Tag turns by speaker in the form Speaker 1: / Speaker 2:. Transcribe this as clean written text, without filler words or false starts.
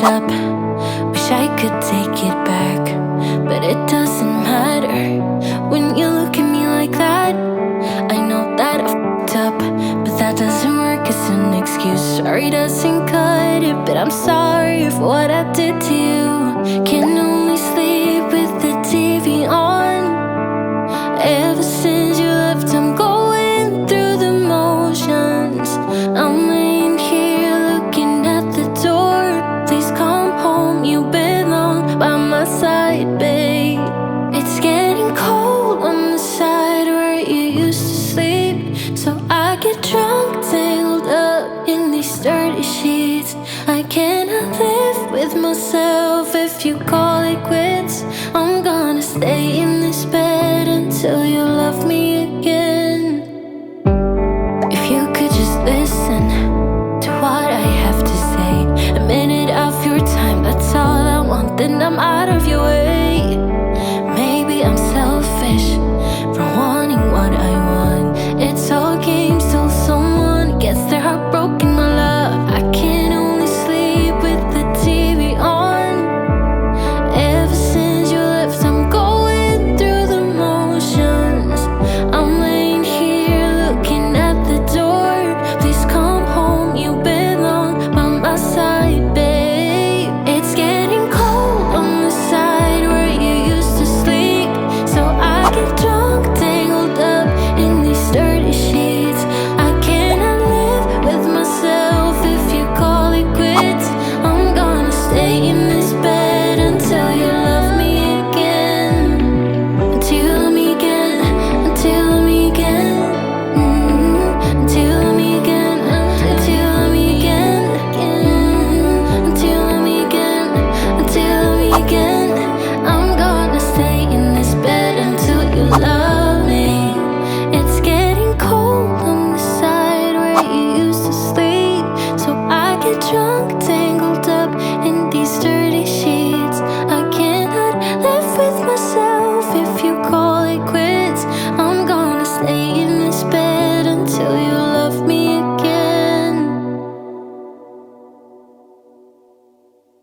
Speaker 1: up. Wish I could take it back, but it doesn't matter when you look at me like that. I know that I fucked up, but that doesn't work as an excuse. Sorry doesn't cut it, but I'm sorry for what I did to you. Can only sleep with the TV on. Ever since you left, I'm going through the motions. I'm laying here looking at the door. Please come home, you belong by my side, babe. It's getting cold on the side where you used to sleep, so I get drunk, tangled up in these dirty sheets. I cannot live with myself if you call it quits. I'm gonna stay in this bed until you